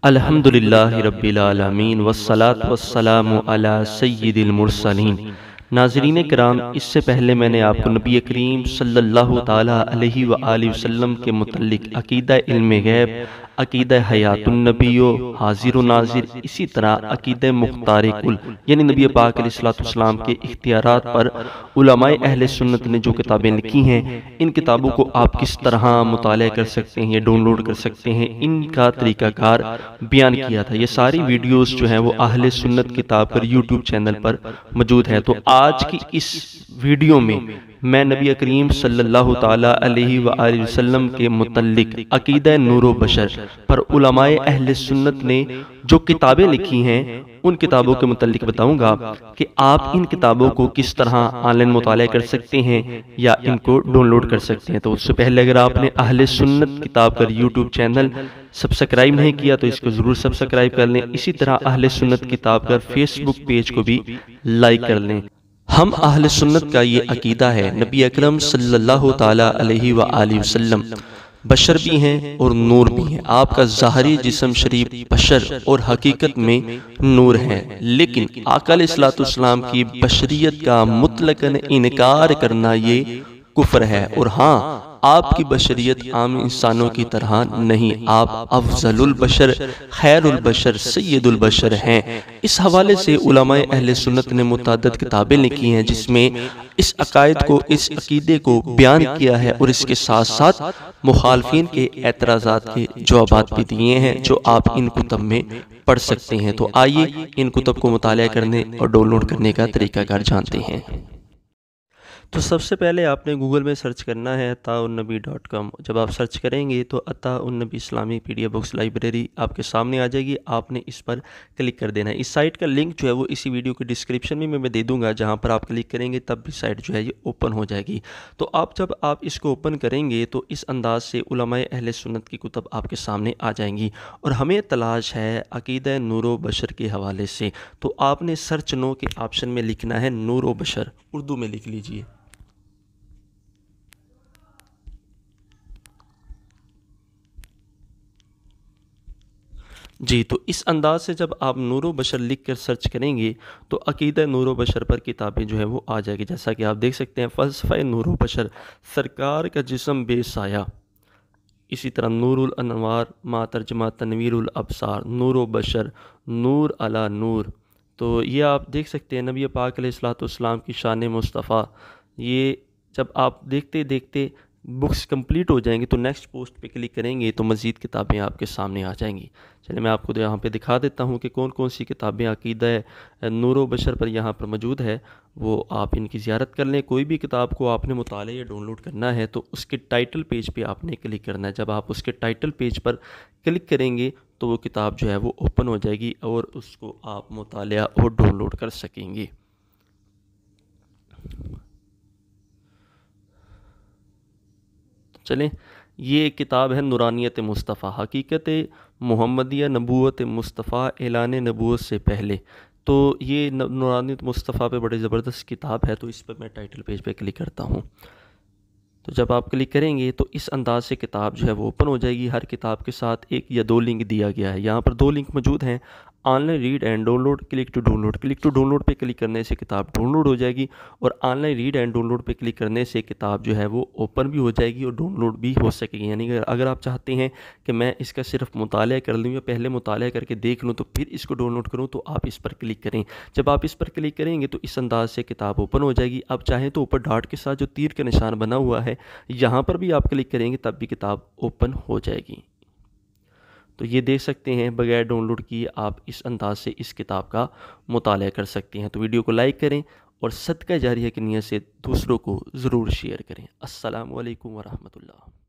अल्हम्दुलिल्लाहि रब्बिल आलमीन वस्सलातु वस्सलामु अला सय्यिदिल मुरसलीन। नाज़रीन किराम, इससे पहले मैंने आपको नबी करीम सल्लल्लाहु ताला अलैहि व आलिहि वसल्लम के मुतल्लिक अकीदा इल्म गैब, अकीदा हयातुन नबियो हाजिर व नाजिर, इसी तरह अकीदा मुख्तार कुल यानी नबी पाक अलैहिस्सलाम के इख्तियारात पर उलमाए अहले सुन्नत ने जो किताबें लिखी हैं, इन किताबों को आप किस तरह मुताला कर सकते हैं, डाउनलोड कर सकते हैं, इनका तरीक़ाकार बयान किया था। ये सारी वीडियोस जो हैं वो अहले सुन्नत किताब पर यूट्यूब चैनल पर मौजूद है। तो आज की इस वीडियो में मैं नबी करीम सल्लल्लाहु ताला अलैहि व आलिहि वसल्लम के मुतल्लिक अकीदा नूरो बशर पर उलमाए अहले सुन्नत ने जो किताबें लिखी हैं, उन किताबों के मुतल्लिक बताऊंगा कि आप इन किताबों को किस तरह ऑनलाइन मुताला कर सकते हैं या इनको डाउनलोड कर सकते हैं। तो उससे पहले अगर आपने अहले सुन्नत किताब पर यूट्यूब चैनल सब्सक्राइब नहीं किया तो इसको ज़रूर सब्सक्राइब कर लें। इसी तरह अहले सुन्नत किताब पर फेसबुक पेज को भी लाइक कर लें। हम अहले सुन्नत का ये अकीदा है, नबी अकरम सल्लल्लाहु ताला अलैहि व आलिहि वसल्लम बशर भी हैं और नूर भी हैं। आपका ज़ाहरी जिस्म शरीफ बशर और हकीकत में नूर है, लेकिन आका अलैहिस्सलाम की बशरियत का मुतलकन इनकार करना ये कुफ्र है। और हाँ, आपकी बशरियत आम इंसानों की तरह नहीं, आप अफजलुल बशर, खैरुल बशर, सैयदुल बशर हैं। इस हवाले से उलमाए अहले सुन्नत ने मुतअद्दिद किताबें लिखी हैं जिसमें इस अकायद को, इस अकीदे को बयान किया है और इसके साथ साथ मुखालफिन के एतराज़ात के जवाबात भी दिए हैं जो आप इन कुतब में पढ़ सकते हैं। तो आइए इन कुतब को मुताला करने और डाउनलोड करने का तरीकाकार जानते हैं। तो सबसे पहले आपने गूगल में सर्च करना है अताउन्नबी.com। जब आप सर्च करेंगे तो अताउन्नबी इस्लामी PDF बुक्स लाइब्रेरी आपके सामने आ जाएगी। आपने इस पर क्लिक कर देना है। इस साइट का लिंक जो है वो इसी वीडियो के डिस्क्रिप्शन में मैं दे दूंगा, जहां पर आप क्लिक करेंगे तब भी साइट जो है ये ओपन हो जाएगी। तो आप जब आप इसको ओपन करेंगे तो इस अंदाज से उलमाए अहले सुन्नत की कुतब आपके सामने आ जाएंगी और हमें तलाश है अकीदा नूरो बशर के हवाले से। तो आपने सर्च नो के ऑप्शन में लिखना है नूरो बशर, उर्दू में लिख लीजिए। जी, तो इस अंदाज से जब आप नूरो बशर लिख कर सर्च करेंगे तो अकीदा नूरो बशर पर किताबें जो है वो आ जाएगी। जैसा कि आप देख सकते हैं, फ़लसफ़े नूरो बशर, सरकार का जिस्म बेसाया, इसी तरह नूरुल अनवार मा तर्जमा तनवीरुल अबसार, नूरो बशर, नूर अला नूर। तो ये आप देख सकते हैं नबी पाक अलैहिस्सलाम की शान मुस्तफ़ा। ये जब आप देखते देखते बुक्स कंप्लीट हो जाएंगी तो नेक्स्ट पोस्ट पे क्लिक करेंगे तो मज़ीद किताबें आपके सामने आ जाएंगी। चलिए मैं आपको यहाँ पे दिखा देता हूँ कि कौन कौन सी किताबें अकीदा नूरो बशर पर यहाँ पर मौजूद है, वो आप इनकी ज़ियारत कर लें। कोई भी किताब को आपने मुताले या डाउनलोड करना है तो उसके टाइटल पेज पे आपने क्लिक करना है। जब आप उसके टाइटल पेज पर क्लिक करेंगे तो वो किताब जो है वो ओपन हो जाएगी और उसको आप मुताला और डाउनलोड कर सकेंगे। चलें, ये किताब है नूरानियत मुस्तफ़ा, हकीकत मुहम्मदिया नबूवत मुस्तफ़ा एलान नबूवत से पहले। तो ये नूरानियत मुस्तफ़ा पे बड़ी ज़बरदस्त किताब है। तो इस पर मैं टाइटल पेज पे क्लिक करता हूँ। तो जब आप क्लिक करेंगे तो इस अंदाज से किताब जो है वो ओपन हो जाएगी। हर किताब के साथ एक या दो लिंक दिया गया है। यहाँ पर दो लिंक मौजूद हैं, online read and download, click to download. Click to download पे क्लिक करने से किताब डाउनलोड हो जाएगी और ऑनलाइन रीड एंड डाउनलोड पे क्लिक करने से किताब जो है वो ओपन भी हो जाएगी और डाउनलोड भी हो सकेगी। यानी अगर आप चाहते हैं कि मैं इसका सिर्फ मुताला कर लूँ या पहले मुताला करके देख लूँ तो फिर इसको डाउनलोड करूँ, तो आप इस पर क्लिक करें। जब आप इस पर क्लिक करेंगे तो इस अंदाज से किताब ओपन हो जाएगी। आप चाहें तो ऊपर डॉट के साथ जो तीर का निशान बना हुआ है यहाँ पर भी आप क्लिक करेंगे तब भी किताब ओपन हो जाएगी। तो ये देख सकते हैं, बगैर डाउनलोड किए आप इस अंदाज से इस किताब का मुताला कर सकते हैं। तो वीडियो को लाइक करें और सदका जारिया की नियत से दूसरों को ज़रूर शेयर करें। अस्सलामु अलैकुम वरहमतुल्लाह।